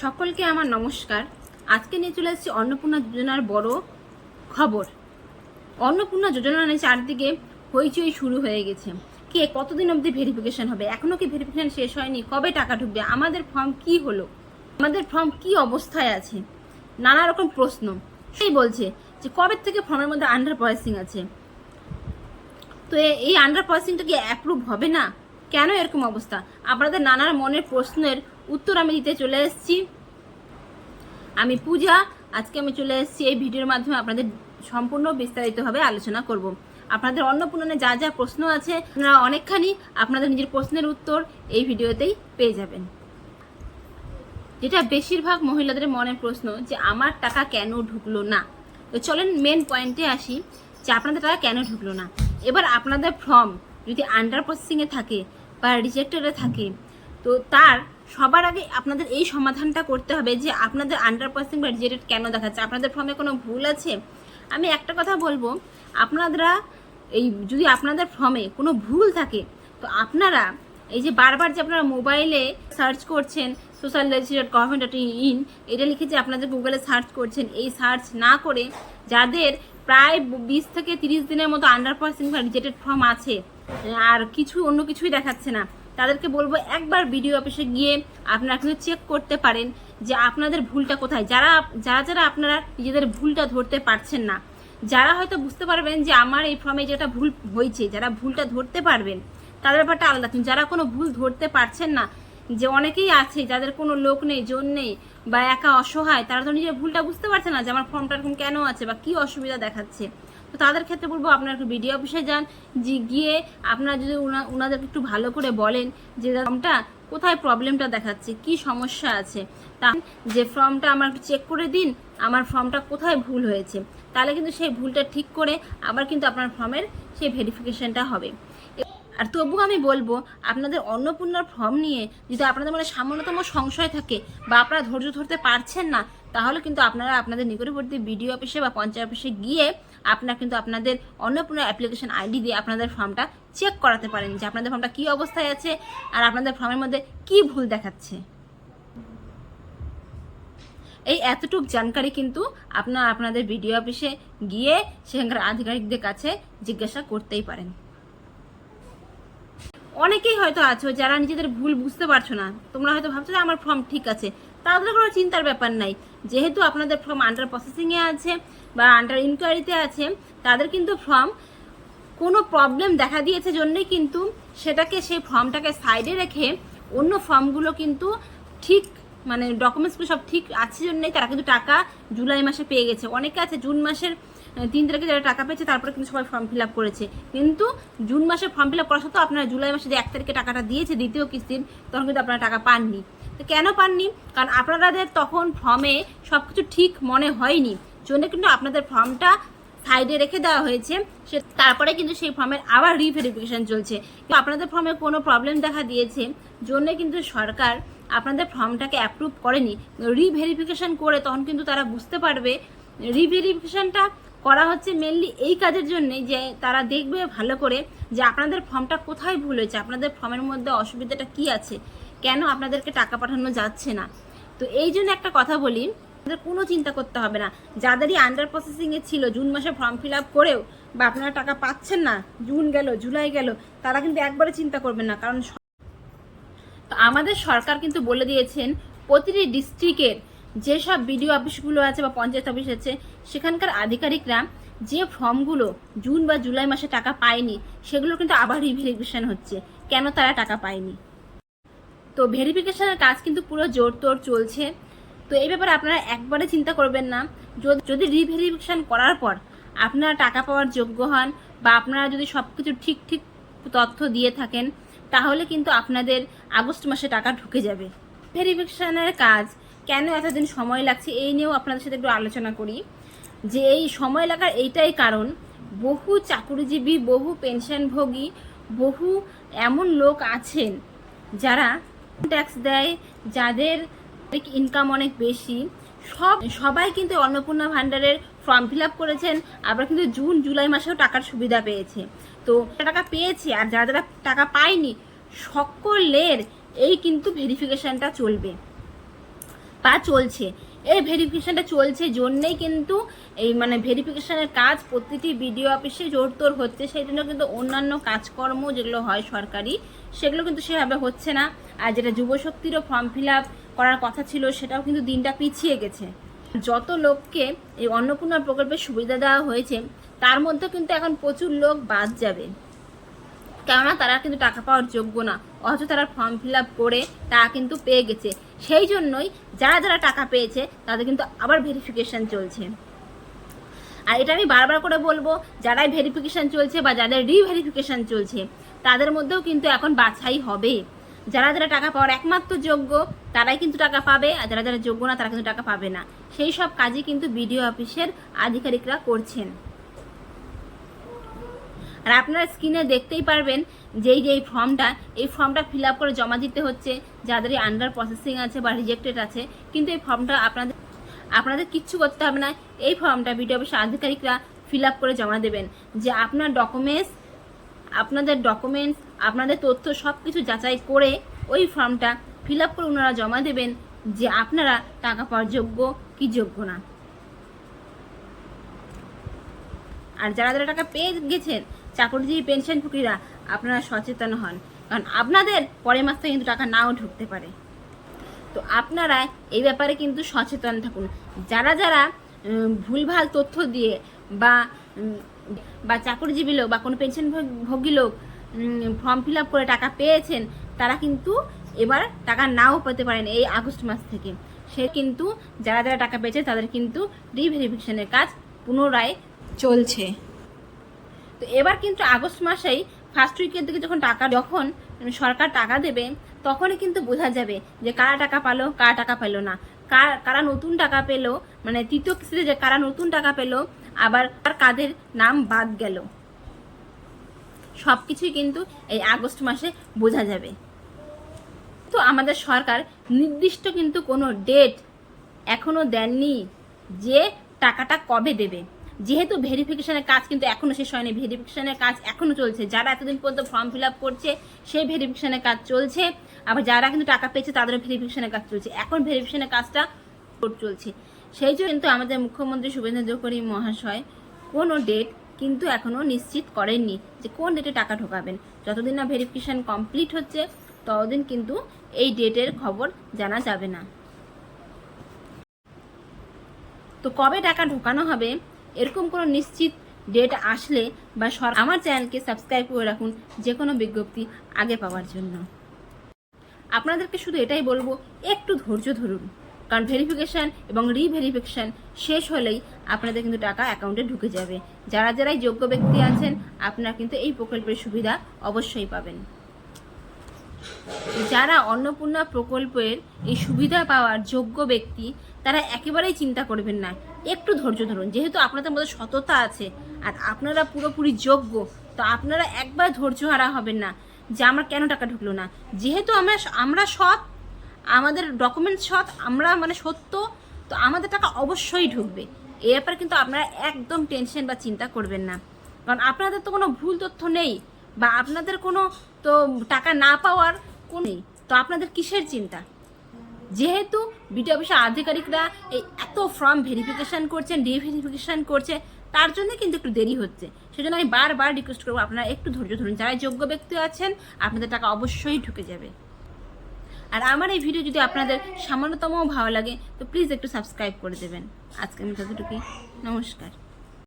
সকলকে আমার নমস্কার। আজকে নিয়ে চলে এসেছি অন্নপূর্ণা যোজনার বড় খবর। অন্নপূর্ণা যোজনা নিয়ে চারদিকে হইচই শুরু হয়ে গেছে। কে কতদিন অবধি ভেরিফিকেশন হবে, এখনো কি ভেরিফিকেশন শেষ হয়নি, কবে টাকা ঢুকবে, আমাদের ফর্ম কি হলো, আমাদের ফর্ম কি অবস্থায় আছে, নানা রকম প্রশ্ন। সেই বলছে যে কবে থেকে ফর্মের মধ্যে আন্ডার প্রসেসিং আছে, তো এই আন্ডার প্রসেসিংটা কি অ্যাপ্রুভ হবে না, কেন এরকম অবস্থা? আপনাদের নানার মনের প্রশ্নের উত্তর আমি দিতে চলে এসেছি। আমি পূজা। আজকে আমি চলে এসেছি এই ভিডিওর মাধ্যমে আপনাদের সম্পূর্ণ বিস্তারিতভাবে আলোচনা করব। আপনাদের অন্নপূর্ণায় যা যা প্রশ্ন আছে আপনারা অনেকখানি আপনাদের নিজের প্রশ্নের উত্তর এই ভিডিওতেই পেয়ে যাবেন। যেটা বেশিরভাগ মহিলাদের মনের প্রশ্ন যে আমার টাকা কেন ঢুকলো না। তো চলেন মেন পয়েন্টে আসি যে আপনাদের টাকা কেন ঢুকলো না। এবার আপনাদের ফর্ম যদি আন্ডার প্রসেসিংয়ে থাকে বা রিজেক্টেডে থাকে, তো তার সবার আগে আপনাদের এই সমাধানটা করতে হবে যে আপনাদের আন্ডার প্রসেসিং বা রিজেক্টেড কেন দেখাচ্ছে, আপনাদের ফর্মে কোনো ভুল আছে। আমি একটা কথা বলবো, আপনারা যদি আপনাদের ফর্মে কোনো ভুল থাকে, তো আপনারা এই যে বারবার যে আপনারা মোবাইলে সার্চ করছেন social.government.in, এটা লিখে যে আপনাদের গুগলে সার্চ করছেন, এই সার্চ না করে যাদের প্রায় 20 থেকে 30 দিনের মতো আন্ডার প্রসেসিং বা রিজেক্টেড ফর্ম আছে আর অন্য কিছুই দেখাচ্ছে না, তাদেরকে বলবো একবার বিডিও অফিসে গিয়ে আপনারা কিন্তু চেক করতে পারেন যে আপনাদের ভুলটা কোথায়। যারা আপনারা নিজেদের ভুলটা ধরতে পারছেন না, যারা হয়তো বুঝতে পারবেন যে আমার এই ফর্মে যেটা ভুল হয়েছে, যারা ভুলটা ধরতে পারবেন তাদের ব্যাপারটা আলাদা। কিন্তু যারা কোনো ভুল ধরতে পারছেন না, যে অনেকেই আছে যাদের কোনো লোক নেই, জন নেই বা একা অসহায়, তারা তো নিজের ভুলটা বুঝতে পারছে না যে আমার ফর্মটা এরকম কেন আছে বা কী অসুবিধা দেখাচ্ছে। তো তাদের ক্ষেত্রে বলবো আপনারা একটু বিডিও অফিসে যান, যে গিয়ে আপনারা যদি ওনাদেরকে একটু ভালো করে বলেন যে ফর্মটা কোথায় প্রবলেমটা দেখাচ্ছে, কি সমস্যা আছে, তা যে ফর্মটা আমার একটু চেক করে দিন, আমার ফর্মটা কোথায় ভুল হয়েছে, তাহলে কিন্তু সেই ভুলটা ঠিক করে আবার কিন্তু আপনার ফর্মের সেই ভেরিফিকেশনটা হবে। আর তবু আমি বলবো আপনাদের অন্নপূর্ণার ফর্ম নিয়ে যদি আপনাদের মনে সামান্যতম সংশয় থাকে বা আপনারা ধৈর্য ধরতে পারছেন না, তাহলে কিন্তু আপনারা আপনাদের নিকটবর্তী বিডিও অফিসে বা পঞ্চায়েত অফিসে গিয়ে আপনারা কিন্তু আপনাদের অন্নপূর্ণা অ্যাপ্লিকেশন আইডি দিয়ে আপনাদের ফর্মটা চেক করাতে পারেন যে আপনাদের ফর্মটা কী অবস্থায় আছে আর আপনাদের ফর্মের মধ্যে কি ভুল দেখাচ্ছে। এই এতটুক জানকারি কিন্তু আপনারা আপনাদের বিডিও অফিসে গিয়ে সেখানকার আধিকারিকদের কাছে জিজ্ঞাসা করতেই পারেন। অনেকেই হয়তো আছো যারা নিজেদের ভুল বুঝতে পারছো না, তোমরা হয়তো ভাবছো যে আমার ফর্ম ঠিক আছে, তাদের কোনো চিন্তার ব্যাপার নাই। যেহেতু আপনাদের ফর্ম আন্ডার প্রসেসিংয়ে আছে বা আন্ডার ইনকোয়ারিতে আছে, তাদের কিন্তু ফর্ম কোনো প্রবলেম দেখা দিয়েছে জন্যই কিন্তু সেই ফর্মটাকে সাইডে রেখে অন্য ফর্মগুলো কিন্তু ঠিক ডকুমেন্টসগুলো সব ঠিক আছে জন্যই তারা কিন্তু টাকা জুলাই মাসে পেয়ে গেছে। অনেকে আছে জুন মাসের 3 তারিখে যারা টাকা পেয়েছে তারপরে কিন্তু সবাই ফর্ম ফিল আপ করেছে, কিন্তু জুন মাসে ফর্ম ফিল আপ করা সত্ত্বেও আপনারা জুলাই মাসে যে 1 তারিখে টাকাটা দিয়েছে দ্বিতীয় কিস্তির, তখন কিন্তু আপনারা টাকা পাননি। তো কেন পাননি? কারণ আপনাদের তখন ফর্মে সব কিছু ঠিক মনে হয়নি, জন্য কিন্তু আপনাদের ফর্মটা সাইডে রেখে দেওয়া হয়েছে। তারপরে কিন্তু সেই ফর্মের আবার রিভেরিফিকেশন চলছে। কিন্তু আপনাদের ফর্মে কোনো প্রবলেম দেখা দিয়েছে জন্য কিন্তু সরকার আপনাদের ফর্মটাকে অ্যাপ্রুভ করেনি। রিভেরিফিকেশন করে তখন কিন্তু তারা বুঝতে পারবে। রিভেরিফিকেশনটা করা হচ্ছে মেনলি এই কাজের জন্যে যে তারা দেখবে ভালো করে যে আপনাদের ফর্মটা কোথায় ভুল হয়েছে, আপনাদের ফর্মের মধ্যে অসুবিধাটা কি আছে, কেন আপনাদেরকে টাকা পাঠানো যাচ্ছে না। তো এই জন্য একটা কথা বলি, আপনাদের কোনো চিন্তা করতে হবে না। যাদেরই আন্ডার প্রসেসিংয়ে ছিল জুন মাসে ফর্ম ফিল আপ করেও বা আপনারা টাকা পাচ্ছেন না, জুন গেল জুলাই গেল, তারা কিন্তু একবারে চিন্তা করবেন না। কারণ আমাদের সরকার কিন্তু বলে দিয়েছেন প্রতিটি ডিস্ট্রিক্টের যেসব বিডিও অফিসগুলো আছে বা পঞ্চায়েত অফিস আছে, সেখানকার আধিকারিকরা যে ফর্মগুলো জুন বা জুলাই মাসে টাকা পায়নি সেগুলো কিন্তু আবার রিভেরিফিকেশন হচ্ছে, কেন তারা টাকা পায়নি। তো ভেরিফিকেশনের কাজ কিন্তু পুরো জোরতোর চলছে। তো এই ব্যাপারে আপনারা একবারে চিন্তা করবেন না। যদি রিভেরিফিকেশন করার পর আপনারা টাকা পাওয়ার যোগ্য হন বা আপনারা যদি সব কিছু ঠিক তথ্য দিয়ে থাকেন, তাহলে কিন্তু আপনাদের আগস্ট মাসে টাকা ঢুকে যাবে। ভেরিফিকেশনের কাজ কেন এতদিন সময় লাগছে এই নিয়েও আপনাদের সাথে একটু আলোচনা করি। যে এই সময় লাগার এইটাই কারণ, বহু চাকুরিজীবী, বহু পেনশনভোগী, বহু এমন লোক আছেন যারা ট্যাক্স দেয়, যাদের ইনকাম অনেক বেশি, সবাই কিন্তু অন্নপূর্ণা ভাণ্ডারের ফর্ম ফিল আপ করেছেন, আবার কিন্তু জুন জুলাই মাসেও টাকার সুবিধা পেয়েছে। তো টাকা পেয়েছে আর যারা টাকা পায়নি সকলের এই কিন্তু ভেরিফিকেশনটা চলবে। বা চলছে। এই ভেরিফিকেশানটা চলছে জন্যেই কিন্তু এই মানে ভেরিফিকেশানের কাজ প্রতিটি বিডিও অফিসে জোরতোর হচ্ছে। সেই জন্য কিন্তু অন্যান্য কাজকর্ম যেগুলো হয় সরকারি, সেগুলো কিন্তু সেভাবে হচ্ছে না। আর যেটা যুবশক্তিরও ফর্ম ফিল আপ করার কথা ছিল, সেটাও কিন্তু দিনটা পিছিয়ে গেছে। যত লোককে এই অন্নপূর্ণা প্রকল্পের সুবিধা দেওয়া হয়েছে, তার মধ্যে কিন্তু এখন প্রচুর লোক বাদ যাবে, কেননা তারা কিন্তু টাকা পাওয়ার যোগ্য না, অথচ তারা ফর্ম ফিল আপ করে টাকা কিন্তু পেয়ে গেছে। সেই জন্যই যারা যারা টাকা পেয়েছে তাদের কিন্তু আবার ভেরিফিকেশান চলছে। আর এটা আমি বারবার করে বলবো, যারাই ভেরিফিকেশান চলছে বা যাদের রিভেরিফিকেশান চলছে, তাদের মধ্যেও কিন্তু এখন বাছাই হবে। যারা যারা টাকা পাওয়ার একমাত্র যোগ্য তারাই কিন্তু টাকা পাবে, আর যারা যারা যোগ্য না তারা কিন্তু টাকা পাবে না। সেই সব কাজই কিন্তু বিডিও অফিসের আধিকারিকরা করছেন। আর আপনারা স্ক্রিনে দেখতেই পারবেন যে এই ফর্মটা ফিল আপ করে জমা দিতে হচ্ছে যাদের আন্ডার প্রসেসিং আছে বা রিজেক্টেড আছে। কিন্তু এই ফর্মটা আপনাদের কিচ্ছু করতে হবে না। এই ফর্মটা বিডিও অফিসের আধিকারিকরা ফিল আপ করে জমা দেবেন, যে আপনাদের ডকুমেন্টস আপনাদের তথ্য সব কিছু যাচাই করে ওই ফর্মটা ফিল আপ করে ওনারা জমা দেবেন যে আপনারা টাকা পাওয়ার যোগ্য কি যোগ্য না। আর যারা যারা টাকা পেয়ে গেছেন, চাকরিজীবী পেনশনভোগীরা, আপনারা সচেতন হন, কারণ আপনাদের পরের মাস থেকে কিন্তু টাকা নাও ঢুকতে পারে। তো আপনারা এই ব্যাপারে কিন্তু সচেতন থাকুন। যারা যারা ভুলভাল তথ্য দিয়ে বা চাকরিজীবী লোক বা কোনো পেনশনভোগী লোক ফর্ম ফিল আপ করে টাকা পেয়েছেন, তারা কিন্তু এবার টাকা নাও পেতে পারেন এই আগস্ট মাস থেকে। সে কিন্তু যারা যারা টাকা পেয়েছে তাদের কিন্তু রিভেরিফিকেশনের কাজ পুনরায় চলছে। তো এবার কিন্তু আগস্ট মাসেই ফার্স্ট উইকের দিকে যখন সরকার টাকা দেবে, তখনই কিন্তু বোঝা যাবে যে কারা টাকা পেলো, কারা টাকা পেলো না, কারা নতুন টাকা পেলো, মানে তৃতীয় কিস্তিতে যে কারা নতুন টাকা পেলো, আবার কাদের নাম বাদ গেল, সব কিছুই কিন্তু এই আগস্ট মাসে বোঝা যাবে। তো আমাদের সরকার নির্দিষ্ট কিন্তু কোনো ডেট এখনো দেননি যে টাকাটা কবে দেবে। যেহেতু ভেরিফিকেশনের কাজ কিন্তু এখনো শেষ হয়নি, ভেরিফিকেশনের কাজ এখনো চলছে। যারা এতদিন পর্যন্ত ফর্ম ফিল আপ করছে সেই ভেরিফিকেশনের কাজ চলছে, আবার যারা কিন্তু টাকা পেয়েছে তাদেরও ভেরিফিকেশনের কাজ চলছে। এখন ভেরিফিকেশনের কাজটা চলছে। সেই জন্য কিন্তু আমাদের মুখ্যমন্ত্রী শুভেন্দু অধিকারী মহাশয় কোনো ডেট কিন্তু এখনো নিশ্চিত করেননি যে কোন ডেটে টাকা ঢোকাবেন। যতদিন না ভেরিফিকেশন কমপ্লিট হচ্ছে ততদিন কিন্তু এই ডেটের খবর জানা যাবে না। তো কবে টাকা ঢোকানো হবে এরকম কোনো নিশ্চিত ডেট আসলে বা আমার চ্যানেলকে সাবস্ক্রাইব করে রাখুন যে কোনো বিজ্ঞপ্তি আগে পাওয়ার জন্য। আপনাদেরকে শুধু এটাই বলবো, একটু ধৈর্য ধরুন, কারণ ভেরিফিকেশান এবং রিভেরিফিকেশান শেষ হলেই আপনাদের কিন্তু টাকা অ্যাকাউন্টে ঢুকে যাবে। যারা যারাই যোগ্য ব্যক্তি আছেন আপনারা কিন্তু এই প্রকল্পের সুবিধা অবশ্যই পাবেন। যারা অন্নপূর্ণা প্রকল্পের এই সুবিধা পাওয়ার যোগ্য ব্যক্তি তারা একেবারেই চিন্তা করবেন না, একটু ধৈর্য ধরুন। যেহেতু আপনাদের মধ্যে সততা আছে আর আপনারা পুরোপুরি যোগ্য, তো আপনারা একবার ধৈর্য হারা হবেন না যে আমার কেন টাকা ঢুকলো না। যেহেতু আমরা সৎ, আমাদের ডকুমেন্টস সৎ, আমরা মানে সত্য, তো আমাদের টাকা অবশ্যই ঢুকবে। এ ব্যাপারে কিন্তু আপনারা একদম টেনশন বা চিন্তা করবেন না, কারণ আপনাদের তো কোনো ভুল তথ্য নেই বা আপনাদের কোনো তো টাকা না পাওয়ার কোনো নেই, তো আপনাদের কিসের চিন্তা। যেহেতু বিডিও অফিসের আধিকারিকরা এই এত ফর্ম ভেরিফিকেশান করছেন, রিভেরিফিকেশান করছে, তার জন্য কিন্তু একটু দেরি হচ্ছে। সেজন্য আমি বারবার রিকোয়েস্ট করবো আপনারা একটু ধৈর্য ধরুন। যারা যোগ্য ব্যক্তি আছেন আপনাদের টাকা অবশ্যই ঢুকে যাবে। আর আমার এই ভিডিও যদি আপনাদের সামান্যতম ভালো লাগে তো প্লিজ একটু সাবস্ক্রাইব করে দেবেন। আজকে আমি ততটুকুই, নমস্কার।